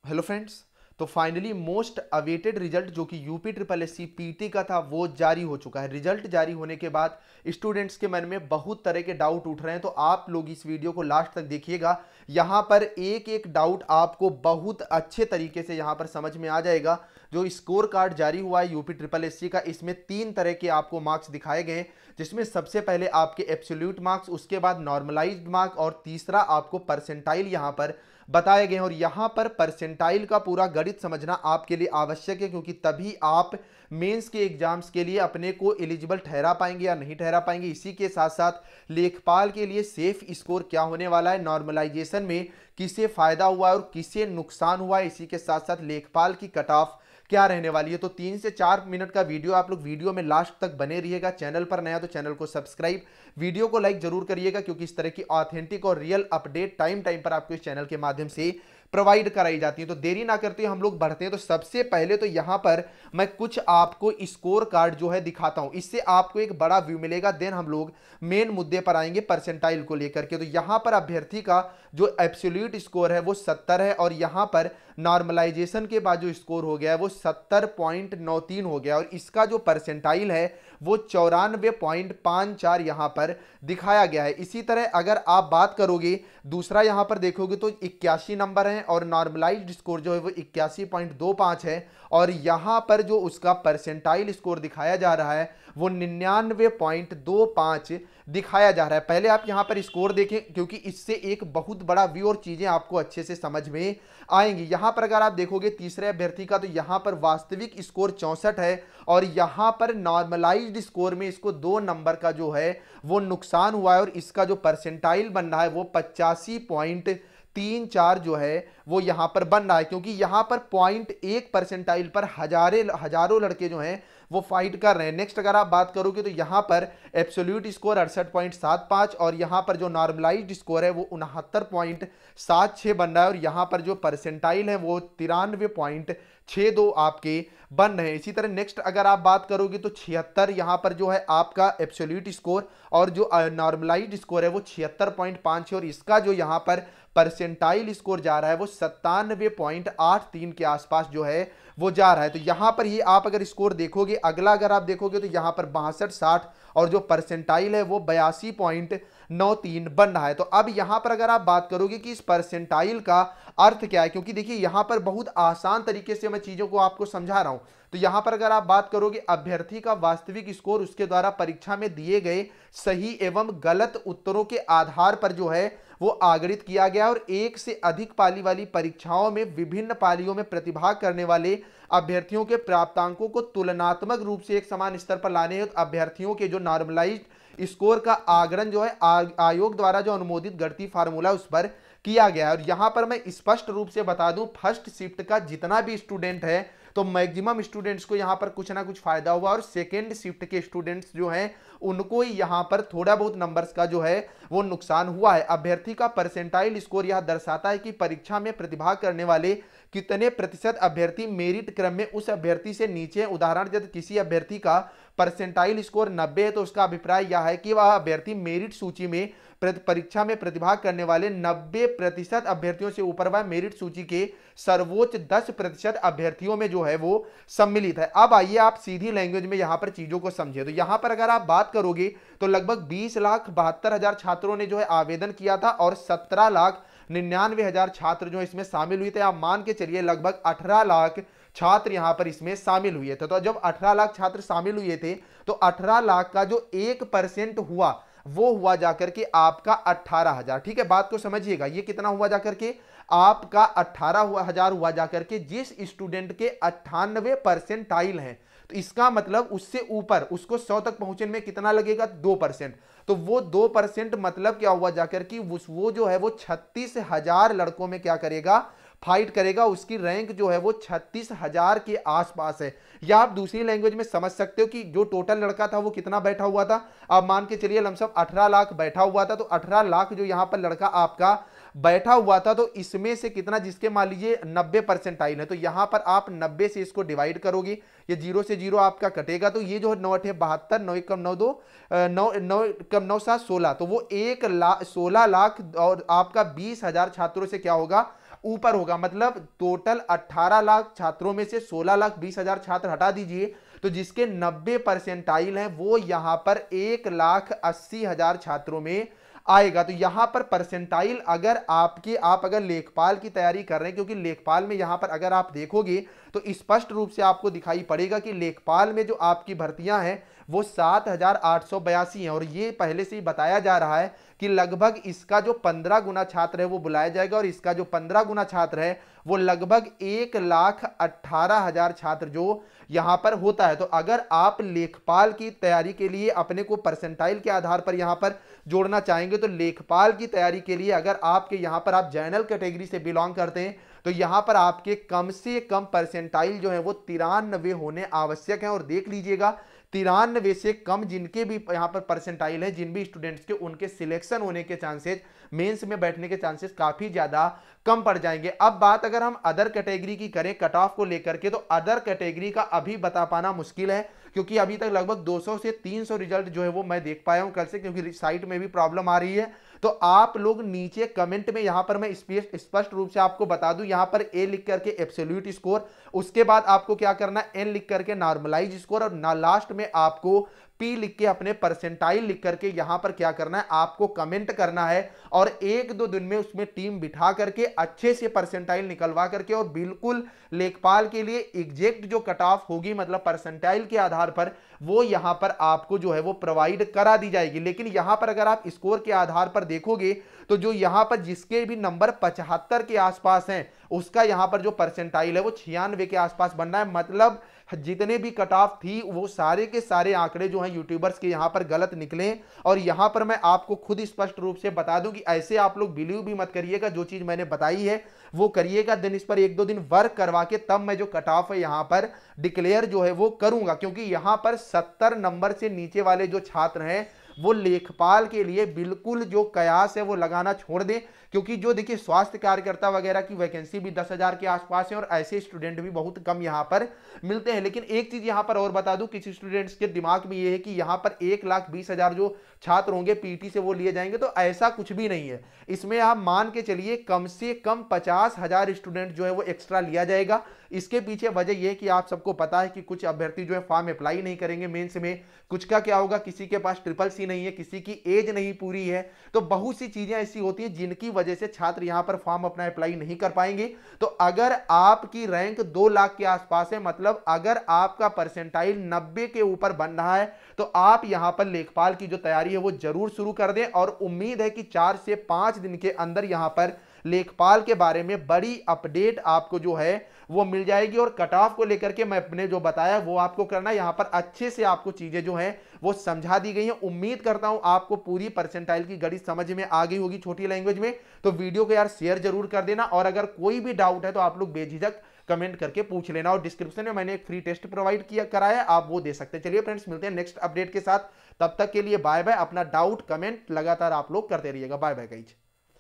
Hello friends. तो finally most awaited result जो कि UP triple S C PT का था वो जारी हो चुका है। रिजल्ट जारी होने के बाद स्टूडेंट्स के मन में बहुत तरह के डाउट उठ रहे हैं, तो आप लोग इस वीडियो को लास्ट तक देखिएगा। यहाँ पर एक एक डाउट आपको बहुत अच्छे तरीके से यहाँ पर समझ में आ जाएगा। जो स्कोर कार्ड जारी हुआ है यूपी ट्रिपल एस सी का, इसमें 3 तरह के आपको मार्क्स दिखाए गए, जिसमें सबसे पहले आपके एब्सोल्यूट मार्क्स, उसके बाद नॉर्मलाइज्ड मार्क और तीसरा आपको परसेंटाइल यहाँ पर बताए गए हैं। और यहां पर परसेंटाइल का पूरा गणित समझना आपके लिए आवश्यक है, क्योंकि तभी आप मेंस के एग्जाम्स के लिए अपने को एलिजिबल ठहरा पाएंगे या नहीं ठहरा पाएंगे। इसी के साथ साथ लेखपाल के लिए सेफ स्कोर क्या होने वाला है, नॉर्मलाइजेशन में किसे फायदा हुआ है और किसे नुकसान हुआ है, इसी के साथ साथ लेखपाल की कट ऑफ क्या रहने वाली है। तो 3 से 4 मिनट का वीडियो, आप लोग वीडियो में लास्ट तक बने रहिएगा। चैनल पर नया तो चैनल को सब्सक्राइब, वीडियो को लाइक जरूर करिएगा, क्योंकि इस तरह की ऑथेंटिक और रियल अपडेट टाइम टाइम पर आपको इस चैनल के माध्यम से प्रोवाइड कराई जाती है। तो देरी ना करते हुए हम लोग बढ़ते हैं। तो सबसे पहले तो यहां पर मैं कुछ आपको स्कोर कार्ड जो है दिखाता हूं, इससे आपको एक बड़ा व्यू मिलेगा। देन हम लोग मेन मुद्दे पर आएंगे परसेंटाइल को लेकर के। तो यहां पर अभ्यर्थी का जो एब्सोल्यूट स्कोर है वो 70 है, और यहां पर नॉर्मलाइजेशन के बाद जो स्कोर हो गया है वो 70.93 हो गया, और इसका जो परसेंटाइल है वो 94.54 यहां पर दिखाया गया है। इसी तरह अगर आप बात करोगे, दूसरा यहां पर देखोगे तो 81 नंबर है, और नॉर्मलाइज्ड स्कोर जो है वो 81.25 है, और यहां पर जो उसका परसेंटाइल स्कोर दिखाया जा रहा है वो 99.25 दिखाया जा रहा है। पहले आप यहां पर स्कोर देखें, क्योंकि इससे एक बहुत बड़ा व्यू और चीजें आपको अच्छे से समझ में आएंगी। यहां पर अगर आप देखोगे तीसरे अभ्यर्थी का, तो यहां पर वास्तविक स्कोर 64 है, और यहां पर नॉर्मलाइज्ड स्कोर में इसको 2 नंबर का जो है वो नुकसान हुआ है, और इसका जो परसेंटाइल बन रहा है वो 85.34 जो है वो यहां पर बन रहा है, क्योंकि यहां पर 0.1 परसेंटाइल पर हजारों लड़के जो हैं वो फाइट कर रहे हैं। नेक्स्ट अगर आप बात करोगे तो यहां पर एब्सोल्यूट स्कोर 68.75, और यहां पर जो नॉर्मलाइज्ड स्कोर है वो 69.76 बन रहा है, और यहां पर जो परसेंटाइल है वो 93.62 आपके बन रहे हैं। इसी तरह नेक्स्ट अगर आप बात करोगे तो 76 यहां पर जो है आपका एब्सोल्यूट स्कोर, और जो नॉर्मलाइज्ड स्कोर है वो 76.5 है, और इसका जो यहां पर परसेंटाइल स्कोर जा रहा है वो 97.83 के आसपास जो है वो जा रहा है। तो यहां पर ये आप अगर स्कोर देखोगे, अगला अगर आप देखोगे तो यहां पर 62-60, और जो परसेंटाइल है वो 82.93 बन रहा है। तो अब यहां पर अगर आप बात करोगे कि इस परसेंटाइल का अर्थ क्या है, क्योंकि देखिए यहां पर बहुत आसान तरीके से मैं चीजों को आपको समझा रहा हूं। तो यहां पर अगर आप बात करोगे अभ्यर्थी का वास्तविक स्कोर उसके द्वारा परीक्षा में दिए गए सही एवं गलत उत्तरों के आधार पर जो है वो आगणित किया गया, और एक से अधिक पाली वाली परीक्षाओं में विभिन्न पालियों में प्रतिभाग करने वाले अभ्यर्थियों के प्राप्तांकों को तुलनात्मक रूप से एक समान स्तर पर लाने हेतु अभ्यर्थियों के जो नॉर्मलाइज्ड स्कोर का आगरण जो है आयोग द्वारा जो अनुमोदित गणितीय फार्मूला उस पर किया गया है। और यहां पर मैं स्पष्ट रूप से बता दूं, फर्स्ट शिफ्ट का जितना भी स्टूडेंट है तो मैक्सिमम स्टूडेंट्स को यहां पर कुछ ना कुछ फायदा हुआ, और सेकेंड शिफ्ट के स्टूडेंट्स जो हैं उनको ही यहां पर थोड़ा बहुत नंबर्स का जो है वो नुकसान हुआ है। अभ्यर्थी का परसेंटाइल स्कोर यह दर्शाता है कि परीक्षा में प्रतिभाग करने वाले कितने प्रतिशत अभ्यर्थी मेरिट क्रम में उस अभ्यर्थी से नीचे। उदाहरण यदि किसी अभ्यर्थी का परसेंटाइल स्कोर 90 है तो उसका अभिप्राय यह है कि वह अभ्यर्थी मेरिट सूची में परीक्षा में प्रतिभाग करने वाले 90% अभ्यर्थियों से ऊपर वह मेरिट सूची के सर्वोच्च 10% अभ्यर्थियों में जो है वो सम्मिलित है। अब आइए आप सीधी लैंग्वेज में यहां पर चीजों को समझे। तो यहां पर अगर आप बात करोगे तो लगभग 20,72,000 छात्रों ने जो है आवेदन किया था, और 17,99,000 छात्र जो इसमें शामिल हुए थे। आप मान के चलिए लगभग 18 लाख छात्र यहां पर इसमें शामिल हुए थे। तो जब 18 लाख छात्र शामिल हुए थे तो 18 लाख का जो 1% हुआ वो हुआ जाकर के आपका 18,000। ठीक है, बात को समझिएगा। ये कितना हुआ जाकर के आपका 18,000 हुआ जाकर के जिस स्टूडेंट के 98 परसेंटाइल हैं। तो इसका मतलब उससे ऊपर उसको 100 तक पहुंचने में कितना लगेगा, 2%। तो वो 2% मतलब क्या हुआ जाकर कि वो जो है वो 36,000 लड़कों में क्या करेगा, फाइट करेगा। उसकी रैंक जो है वो 36,000 के आसपास है। या आप दूसरी लैंग्वेज में समझ सकते हो कि जो टोटल लड़का था वो कितना बैठा हुआ था। अब मान के चलिए लमसम 18 लाख बैठा हुआ था, तो 18 लाख जो यहां पर लड़का आपका बैठा हुआ था, तो इसमें से कितना, जिसके मान लीजिए 90 परसेंटाइल है, तो यहां पर आप 90 से इसको डिवाइड करोगे, ये 0 से 0 आपका कटेगा, तो ये जो है 9 72, 9 कम 9 2 9 कम 9 7 16, तो वो 16 लाख और आपका 20,000 छात्रों से क्या होगा, ऊपर होगा। मतलब टोटल 18 लाख छात्रों में से 16,20,000 छात्र हटा दीजिए, तो जिसके 90 परसेंटाइल हैं वो यहां पर 1,80,000 छात्रों में आएगा। तो यहां पर परसेंटाइल अगर आप अगर लेखपाल की तैयारी कर रहे हैं, क्योंकि लेखपाल में यहां पर अगर आप देखोगे तो स्पष्ट रूप से आपको दिखाई पड़ेगा कि लेखपाल में जो आपकी भर्तियां हैं वो 7,882 हैं, और ये पहले से ही बताया जा रहा है कि लगभग इसका जो 15 गुना छात्र है वो बुलाया जाएगा, और इसका जो 15 गुना छात्र है वो लगभग 1,18,000 छात्र जो यहां पर होता है। तो अगर आप लेखपाल की तैयारी के लिए अपने को परसेंटाइल के आधार पर यहां पर जोड़ना चाहेंगे, तो लेखपाल की तैयारी के लिए अगर आपके यहां पर आप जनरल कैटेगरी से बिलोंग करते हैं तो यहां पर आपके कम से कम परसेंटाइल जो है वो 93 होने आवश्यक है। और देख लीजिएगा 93 से कम जिनके भी यहां पर परसेंटाइल है, जिन भी स्टूडेंट्स के, उनके सिलेक्शन होने के चांसेस, मेंस में बैठने के चांसेस काफी ज्यादा कम पड़ जाएंगे। अब बात अगर हम अदर कैटेगरी की करें कट ऑफ को लेकर के, तो अदर कैटेगरी का अभी बता पाना मुश्किल है, क्योंकि अभी तक लगभग 200 से 300 रिजल्ट जो है वो मैं देख पाया हूं कल से, क्योंकि साइट में भी प्रॉब्लम आ रही है। तो आप लोग नीचे कमेंट में, यहां पर मैं स्पष्ट रूप से आपको बता दूं, यहां पर ए लिख करके एब्सोल्यूट स्कोर, उसके बाद आपको क्या करना है एन लिख करके नॉर्मलाइज स्कोर, और लास्ट में आपको पी लिख के अपने परसेंटाइल लिख करके यहां पर क्या करना है आपको कमेंट करना है, और 1-2 दिन में उसमें टीम बिठा करके अच्छे से परसेंटाइल निकलवा करके, और बिल्कुल लेखपाल के लिए एग्जैक्ट जो कट ऑफ होगी मतलब परसेंटाइल के आधार पर, वो यहां पर आपको जो है वो प्रोवाइड करा दी जाएगी। लेकिन यहां पर अगर आप स्कोर के आधार पर देखोगे तो जो यहां पर जिसके भी नंबर 75 के आसपास हैं उसका यहां पर जो परसेंटाइल है वो 96 के आसपास बन रहा है। मतलब जितने भी कट ऑफ थी वो सारे के सारे आंकड़े जो हैं यूट्यूबर्स के यहां पर गलत निकले। और यहां पर मैं आपको खुद स्पष्ट रूप से बता दूं कि ऐसे आप लोग बिलीव भी मत करिएगा, जो चीज मैंने बताई है वो करिएगा, देन इस पर 1-2 दिन वर्क करवा के तब मैं जो कट ऑफ है यहां पर डिक्लेयर जो है वो करूंगा। क्योंकि यहां पर 70 नंबर से नीचे वाले जो छात्र हैं वो लेखपाल के लिए बिल्कुल जो कयास है वो लगाना छोड़ दें, क्योंकि जो देखिए स्वास्थ्य कार्यकर्ता वगैरह की वैकेंसी भी 10,000 के आसपास है, और ऐसे स्टूडेंट भी बहुत कम यहां पर मिलते हैं। लेकिन एक चीज यहां पर और बता दूं, किसी स्टूडेंट्स के दिमाग में ये है कि यहां पर 1,20,000 जो छात्र होंगे पीटी से वो लिए जाएंगे, तो ऐसा कुछ भी नहीं है। इसमें आप मान के चलिए कम से कम 50,000 स्टूडेंट जो है वो एक्स्ट्रा लिया जाएगा। इसके पीछे वजह यह कि आप सबको पता है कि कुछ अभ्यर्थी जो है फॉर्म अप्लाई नहीं करेंगे मेंस में, कुछ का क्या होगा, किसी के पास CCC नहीं है, किसी की एज नहीं पूरी है, तो बहुत सी चीजें ऐसी होती है जिनकी वजह से छात्र यहां पर फॉर्म अपना अप्लाई नहीं कर पाएंगे। तो अगर आपकी रैंक 2 लाख के आसपास है, मतलब अगर आपका परसेंटाइल 90 के ऊपर बन रहा है, तो आप यहां पर लेखपाल की जो तैयारी है वो जरूर शुरू कर दें। और उम्मीद है कि 4 से 5 दिन के अंदर यहां पर लेखपाल के बारे में बड़ी अपडेट आपको जो है वो मिल जाएगी। और कट ऑफ को लेकर के मैं अपने जो बताया वो आपको करना है, यहां पर अच्छे से आपको चीजें जो हैं वो समझा दी गई हैं। उम्मीद करता हूं आपको पूरी परसेंटाइल की गणित समझ में आ गई होगी छोटी लैंग्वेज में। तो वीडियो को यार शेयर जरूर कर देना, और अगर कोई भी डाउट है तो आप लोग बेझिझक कमेंट करके पूछ लेना। और डिस्क्रिप्शन में मैंने एक फ्री टेस्ट प्रोवाइड किया कराया, आप वो दे सकते हैं। चलिए फ्रेंड्स, मिलते हैं नेक्स्ट अपडेट के साथ, तब तक के लिए बाय बाय। अपना डाउट कमेंट लगातार आप लोग करते रहिएगा। Bye bye guys.